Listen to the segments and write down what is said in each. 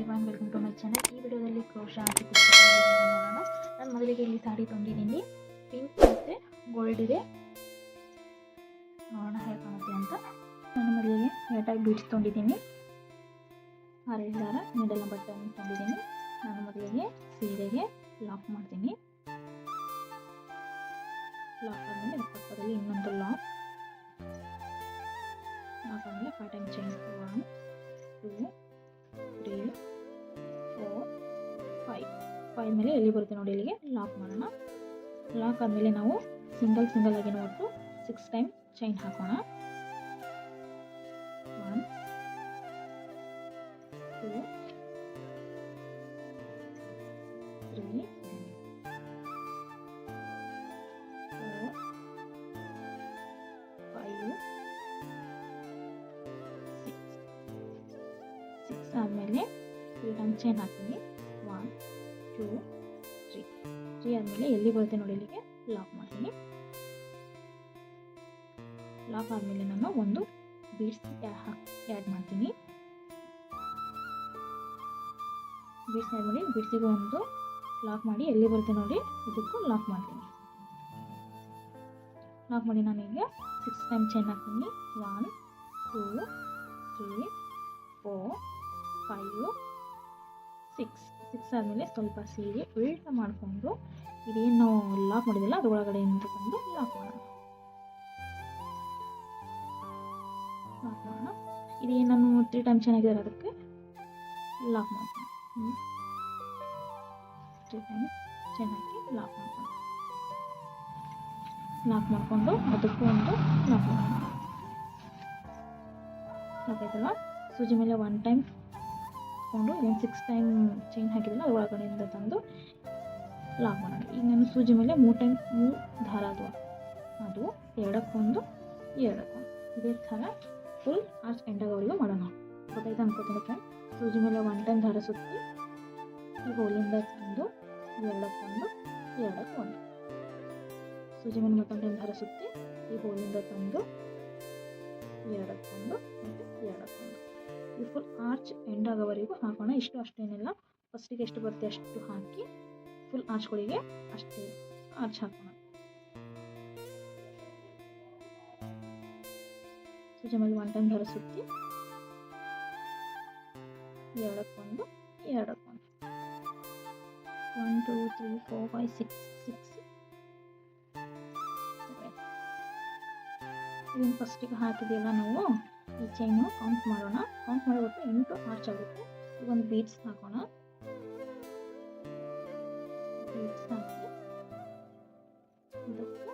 Everyone, welcome to my channel. ಈ ವಿಡಿಯೋದಲ್ಲಿ crochet ಹಾಕಿ ನೋಡೋಣ. ನಾನು ಮೊದಲಿಗೆ ಇಲ್ಲಿ ಸಾಡಿ ತೊಗೊಂಡಿದ್ದೀನಿ. ಪಿಂಕ್ ಮತ್ತು ಗೋಲ್ಡ್ ಇದೆ. ನೋಡೋಣ ಹೇಗೆ ಕಾಣುತ್ತೆ ಅಂತ. ನಾನು ಮೊದಲಿಗೆ ನೀಟಾಗಿ ಬೀಡ್ಸ್ ತೊಗೊಂಡಿದ್ದೀನಿ. 6 ದಾರ ನೀಡೆಲ್ಲ ಬಟ್ಟೆಯನ್ನು ತೊಗೊಂಡಿದ್ದೀನಿ. ನಾನು ಮೊದಲಿಗೆ ಸೀರೆಗೆ ಲಾಕ್ ಮಾಡ್ತೀನಿ. ಲಾಕ್ ಆದಮೇಲೆ ಪಕ್ಕದಲ್ಲಿ ಇನ್ನೊಂದು ಲಾಕ್ ಆದಮೇಲೆ 5 ಟೈಮ್ ಚೈನ್. 1 2 3 4 5 ಮೇಲೆ ಎಲ್ಲಿ ಬರುತ್ತೆ ನೋಡಿ, ಇಲ್ಲಿಗೆ ಲಾಕ್ ಮಾಡೋಣ. ಲಾಕ್ ಆದಮೇಲೆ ನಾವು ಸಿಂಗಲ್ ಆಗಿ ಒಟ್ಟು 6 ಟೈಮ್ ಚೈನ್ ಹಾಕೋಣ. 1 2 3 4 5 6 ಆದಮೇಲೆ 3 ಟೈಮ್ ಚೈನ್ ಹಾಕ್ತೀನಿ. 1 2 3 ಆದಮೇಲೆ ಎಲ್ಲಿ ಬರುತ್ತೆ ನೋಡಿ, ಇಲ್ಲಿಗೆ ಲಾಕ್ ಮಾಡ್ತೀನಿ. ಲಾಕ್ ಆದಮೇಲೆ ನಾನು ಒಂದು ಬೀಡ್ಸ್ ಆ್ಯಡ್ ಮಾಡ್ತೀನಿ. ಬೀಡ್ಸ್ ಆ್ಯಡ್ ಮಾಡಿ ಬೀಡ್ಸಿಗೆ ಒಂದು ಲಾಕ್ ಮಾಡಿ ಎಲ್ಲಿ ಬರುತ್ತೆ ನೋಡಿ, ಇದಕ್ಕೂ ಲಾಕ್ ಮಾಡ್ತೀನಿ. ಲಾಕ್ ಮಾಡಿ ನಾನು ಈಗ 6 ಟೈಮ್ ಚೈನ್ ಹಾಕ್ತೀನಿ. 1 2 3 4 5 6 ಆದಮೇಲೆ ಸ್ವಲ್ಪ ಸೀರೆ ಉಲ್ಟಾ ಮಾಡಿಕೊಂಡು ಇದೇನು ನಾವು ಲಾಕ್ ಮಾಡಿದಿಲ್ಲ ಅದು ಒಳಗಡೆಯಿಂದ ತಂದು ಲಾಕ್ ಮಾಡೋಣ. ಇದೇನು ನಾನು 3 ಟೈಮ್ ಚೆನ್ನಾಗಿದ್ದಾರೆ, ಅದಕ್ಕೆ ಲಾಕ್ ಮಾಡ್ತೀನಿ. 3 ಟೈಮ್ ಚೆನ್ನಾಗಿ ಲಾಕ್ ಮಾಡಿಕೊಂಡು ಅದಕ್ಕೂ ಒಂದು ಲಾಕ್ ಮಾಡೋಣ. ಲಾಕ್ ಆಯ್ತಲ್ಲ. ಸೂಜಿ ಮೇಲೆ 1 ಟೈಮ್ ಕೊಂಡು ಇದನ್ನು 6 ಟೈಮ್ ಚೈನ್ ಹಾಕಿದ್ರಲ್ಲ ಅದು ಒಳಗಡೆಯಿಂದ ತಂದು ಲಾಕ್ ಮಾಡೋಣ. ಈಗ ನಾನು ಸೂಜಿ ಮೇಲೆ 3 ದಾರ ಅದು ಎರಡಕ್ಕೊಂದು ಇದೇ ಥರ ಫುಲ್ ಆರ್ಚ್ ಎಂಡಾಗೋವರೆಗೂ ಮಾಡೋಣ. ಗೊತ್ತಾಯ್ತು ಅನ್ಕೋತೀನಿ ಫ್ರೆಂಡ್. ಸೂಜಿ ಮೇಲೆ 1 ಟೈಮ್ ದಾರ ಸುತ್ತಿ ಈ ಹೋಲಿಂದ ತಂದು ಎರಡಕ್ಕೊಂದು ಸೂಜಿ ಮೇಲೆ ಮತ್ತೊಂದು ಟೈಮ್ ದಾರ ಸುತ್ತಿ ಈ ಹೋಲಿಂದ ತಂದು ಎರಡಕ್ಕೊಂದು ಈ ಫುಲ್ ಆರ್ಚ್ ಎಂಡ್ ಆಗೋವರೆಗೂ ಹಾಕೋಣ. ಅಷ್ಟೇನಿಲ್ಲ, ಫಸ್ಟಿಗೆ ಎಷ್ಟು ಬರುತ್ತೆ ಅಷ್ಟು ಹಾಕಿ ಫುಲ್ ಆರ್ಚ್ಗಳಿಗೆ ಅಷ್ಟೇ ಆರ್ಚ್ ಹಾಕೋಣ. ಸೂಜಿ ಮೇಲೆ 1 ಟೈಮ್ ದಾರ ಸುತ್ತಿ ಎರಡಕ್ಕೊಂದು 1 2 3 4 5 6 ಇದನ್ನು ಫಸ್ಟಿಗೆ ಹಾಕಿದೆಯಲ್ಲ ನಾವು, ಈ ಚೈನು ಕೌಂಟ್ ಮಾಡೋಣ. ಕೌಂಟ್ ಮಾಡೋಕ್ಕೆ 8 ಆರ್ಚ್ ಆಗುತ್ತೆ. ಈಗ ಒಂದು ಬೀಡ್ಸ್ ಹಾಕೋಣ. ಬೀಡ್ಸ್ ಹಾಕಿ ಇದಕ್ಕೆ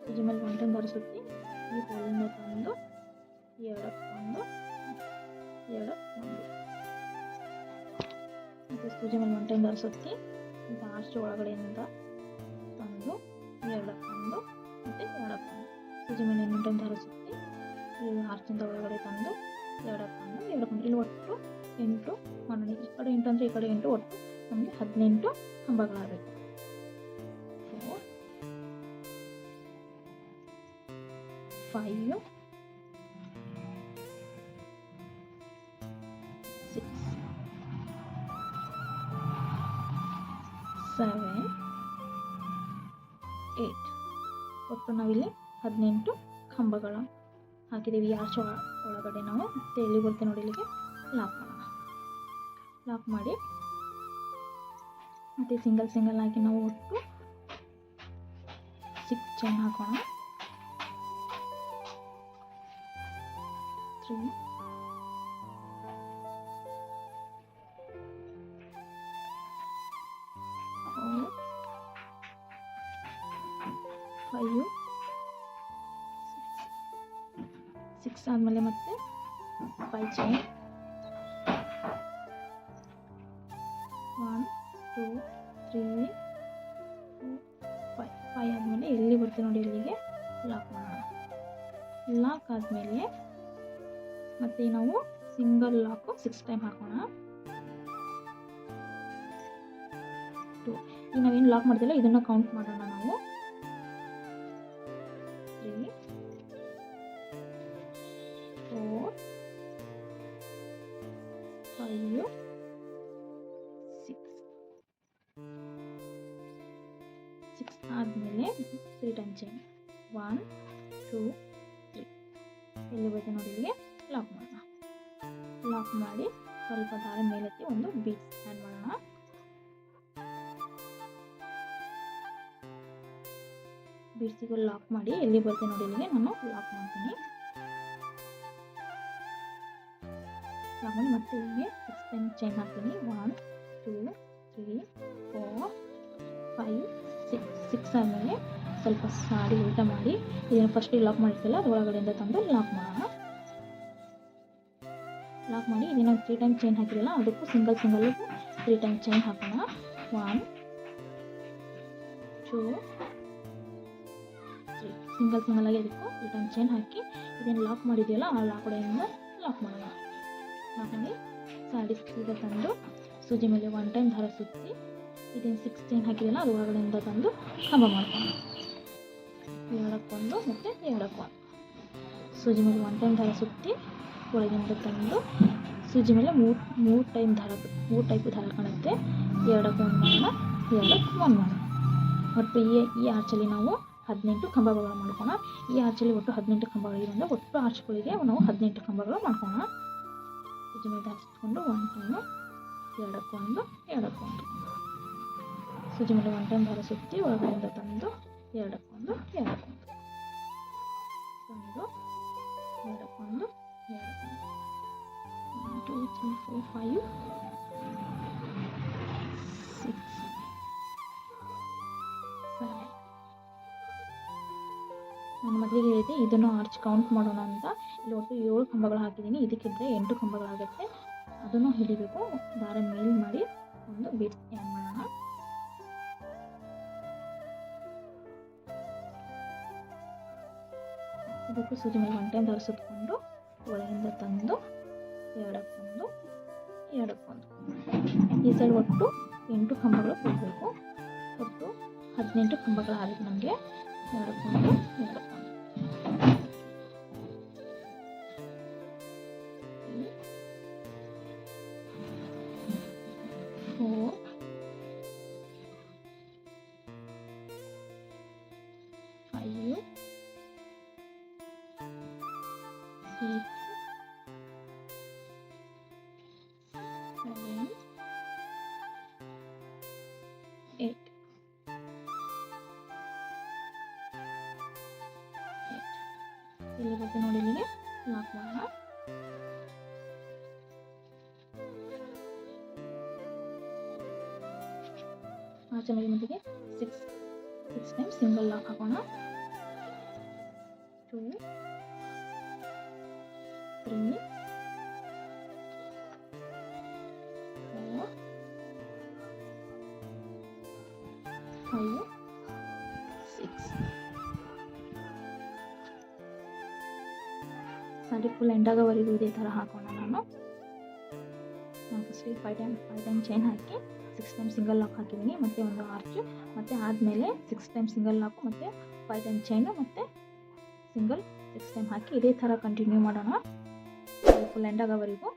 ಸೂಜಿ ಮೇಲೆ 1 ಟೈಮ್ ದಾರ ಸುತ್ತಿ ಈ ಹೋಲಿಂದ ತಂದು ಎರಡಕ್ಕೊಂದು ಮತ್ತು ಸೂಜಿ ಮೇಲೆ 1 ಟೈಮ್ ದಾರ ಸುತ್ತಿ ಈಗ ಆರ್ಚ್ ಒಳಗಡೆಯಿಂದ ತಂದು ಎರಡಕ್ಕೊಂದು ಸೂಜಿ ಮೇಲೆ 1 ಟೈಮ್ ದಾರ ಸುತ್ತಿ ಈ ಆರ್ಚಿಂದ ಒಳಗಡೆ ತಂದು ಎರಡಕ್ಕೊಂದು ಇಲ್ಲಿ ಒಟ್ಟು 8 ಮಾಡೋಣ. ಈ ಕಡೆ 8 ಅಂದರೆ ಈ ಕಡೆ 8, ಒಟ್ಟು ನಮಗೆ 18 ಕಂಬಗಳಾಗಬೇಕು. 4 5 6 7 8 ಒಟ್ಟು ನಾವಿಲ್ಲಿ 18 ಕಂಬಗಳ ಹಾಕಿದ್ದೀವಿ. ಈ ಆರ್ಚ್ ಒಳಗಡೆ ನಾವು ಮತ್ತೆ ಎಲ್ಲಿ ಬರುತ್ತೆ ನೋಡಿ, ಇಲ್ಲಿಗೆ ಲಾಕ್ ಮಾಡೋಣ. ಲಾಕ್ ಮಾಡಿ ಮತ್ತು ಸಿಂಗಲ್ ಆಗಿ ನಾವು ಒಟ್ಟು 6 ಚೈನ್ ಹಾಕೋಣ. 3 4 5 6 ಆದಮೇಲೆ ಮತ್ತೆ 5 ಚೈನ್. 1 2 3 4 5 ಆದಮೇಲೆ ಎಲ್ಲಿ ಬರುತ್ತೆ ನೋಡಿ, ಇಲ್ಲಿಗೆ ಲಾಕ್ ಮಾಡೋಣ. ಲಾಕ್ ಆದಮೇಲೆ ಮತ್ತೆ ನಾವು ಸಿಂಗಲ್ ಲಾಕು 6 ಟೈಮ್ ಹಾಕೋಣ. 2 ಈಗ ನಾವೇನು ಲಾಕ್ ಮಾಡ್ತಿಲ್ಲ ಇದನ್ನು ಕೌಂಟ್ ಮಾಡೋಣ ನಾವು. 3 4 5 ಮೇಲೆ 3 ಟೈಮ್ ಚೈನ್ 1 2 3 ಎಲ್ಲಿ ಬರುತ್ತೆ ನೋಡಿ ಇಲ್ಲಿಗೆ ಲಾಕ್ ಮಾಡೋಣ. ಲಾಕ್ ಮಾಡಿ ಸ್ವಲ್ಪ ದಾರ ಮೇಲೆತ್ತಿ ಒಂದು ಬೀಡ್ಸ್ ಆ್ಯಡ್ ಮಾಡೋಣ. ಬೀಡ್ಸಿಗೂ ಲಾಕ್ ಮಾಡಿ ಎಲ್ಲಿ ಬರುತ್ತೆ ನೋಡಿ ಇಲ್ಲಿಗೆ ನಾನು ಲಾಕ್ ಮಾಡ್ತೀನಿ. ಲಾಕ್ ಮಾಡಿ ಮತ್ತೆ ಇಲ್ಲಿಗೆ 6 ಟೈಮ್ ಚೈನ್ ಹಾಕ್ತೀನಿ. 1 2 3 4 5 6 ಆದಮೇಲೆ ಸ್ವಲ್ಪ ಸಾಡಿ ಉಲ್ಟಾ ಮಾಡಿ ಇದನ್ನು ಫಸ್ಟಿಗೆ ಲಾಕ್ ಮಾಡಿರ್ತಿಲ್ಲ ಅದು ಒಳಗಡೆಯಿಂದ ತಂದು ಲಾಕ್ ಮಾಡೋಣ. ಲಾಕ್ ಮಾಡಿ ಇದನ್ನು 3 ಟೈಮ್ ಚೈನ್ ಹಾಕಿರಲ್ಲ ಅದಕ್ಕೂ ಸಿಂಗಲ್ 3 ಟೈಮ್ ಚೈನ್ ಹಾಕೋಣ. 1 2 3 ಸಿಂಗಲ್ ಆಗಿ ಅದಕ್ಕೂ 3 ಟೈಮ್ ಚೈನ್ ಹಾಕಿ ಇದನ್ನು ಲಾಕ್ ಮಾಡಿದೆಯಲ್ಲ ಆ ಲಾಕ್ ಕಡೆಯಿಂದ ಲಾಕ್ ಮಾಡೋಣ. ಲಾಕ್ ಮಾಡಿ ಸಾಡಿ ಸೀದಾ ತಂದು ಸೂಜಿ ಮೇಲೆ 1 ಟೈಮ್ ದಾರ ಸುತ್ತಿ ಇದನ್ನು 6 ಚೈನ್ ಹಾಕಿದೆಯಲ್ಲ ಅದು ಒಳಗಡೆಯಿಂದ ತಂದು ಕಂಬ ಮಾಡ್ಕೊಂಡು ಎರಡಕ್ಕೊಂದು ಮತ್ತು ಎರಡಕ್ಕೊಂದು ಸೂಜಿ ಮೇಲೆ 1 ಟೈಮ್ ದಾರ ಸುತ್ತಿ ಒಳಗಿಂದ ತಂದು ಸೂಜಿ ಮೇಲೆ 3 ಟೈಮ್ ದಾರ 3 ಟೈಪ್ ದಾರ ಕಾಣುತ್ತೆ. ಎರಡಕ್ಕೊಂದು ಮಾಡೋಣ, ಎರಡಕ್ಕೊಂದು ಮಾಡೋಣ. ಒಟ್ಟು ಈ ಆರ್ಚಲ್ಲಿ ನಾವು 18 ಕಂಬಗಳು ಮಾಡ್ಕೋಣ. ಈ ಆರ್ಚಲ್ಲಿ ಒಟ್ಟು 18 ಕಂಬಗಳಿರೋದ್ರಿಂದ ಒಟ್ಟು ಆರ್ಚ್ಗಳಿಗೆ ನಾವು 18 ಕಂಬಗಳು ಮಾಡ್ಕೋಣ. ಸೂಜಿ ಮೇಲೆ ದಾರ ಸುತ್ತಕೊಂಡು 1 ಟೈಮು ಎರಡಕ್ಕೊಂದು ಸೂಜಿ ಮೇಲೆ 1 ಟೈಮ್ ದಾರ ಸುತ್ತಿ ಒಳಗಡೆಯಿಂದ ತಂದು ಎರಡಕ್ಕೊಂದು ತಂದು ಎರಡಕ್ಕೊಂದು 1 2 3 4 5 6 7 ನಾನು ಮೊದಲಿಗೆ ಹೇಳಿದೆ ಇದನ್ನು ಆರ್ಚ್ ಕೌಂಟ್ ಮಾಡೋಣ ಅಂತ. ಇಲ್ಲಿ ಒಟ್ಟು 7 ಕಂಬಗಳು ಹಾಕಿದ್ದೀನಿ. ಇದಕ್ಕಿಂತ 8 ಕಂಬಗಳಾಗುತ್ತೆ. ಅದನ್ನು ಹಿಡಿಬೇಕು. ದಾರ ಮೇಲ್ ಮಾಡಿ ಒಂದು ಬೀಡ್ಸ್ ಆ್ಯಡ್ ಮಾಡೋಣ. ಇದಕ್ಕೂ ಸೂಜಿ ಮೇಲೆ 1 ಟೈಮ್ ದಾರ ಸುತ್ತಕೊಂಡು ಒಳಗಿಂದ ತಂದು ಎರಡಕ್ಕೊಂದು ಈ ಸೈಡ್ ಒಟ್ಟು 8 ಕಂಬಗಳು ಕೊಡಬೇಕು. ಒಟ್ಟು 18 ಕಂಬಗಳಾಗಿದೆ ನಮಗೆ. ಎರಡಕ್ಕೊಂದು 4 5 6 7 8 ಇಲ್ಲಿ ಬರುತ್ತೆ ನೋಡಿ ಇಲ್ಲಿಗೆ ಲಾಕ್ ಮಾಡೋಣ. ಆಚೆ ಮೇಲೆ ಮಟ್ಟಿಗೆ 6 ಟೈಮ್ ಸಿಂಗಲ್ ಲಾಕ್ ಹಾಕೋಣ. 2 3 4 5 6 ಸಾಡಿ ಫುಲ್ ಎಂಡಾಗವರೆಗೂ ಇದೇ ಥರ ಹಾಕೋಣ. ನಾನು ಫಸ್ಟಿಗೆ 5 ಟೈಮ್ ಚೈನ್ ಹಾಕಿ 6 ಟೈಮ್ ಸಿಂಗಲ್ ಲಾಕ್ ಹಾಕಿದ್ದೀನಿ. ಮತ್ತು ಒಂದು ಆರ್ಚ್ ಮತ್ತು ಆದಮೇಲೆ 6 ಟೈಮ್ ಸಿಂಗಲ್ ಲಾಕು ಮತ್ತು 5 ಟೈಮ್ ಚೈನು ಮತ್ತು ಸಿಂಗಲ್ 6 ಟೈಮ್ ಹಾಕಿ ಇದೇ ಥರ ಕಂಟಿನ್ಯೂ ಮಾಡೋಣ ಫುಲ್ ಎಂಡಾಗವರೆಗೂ.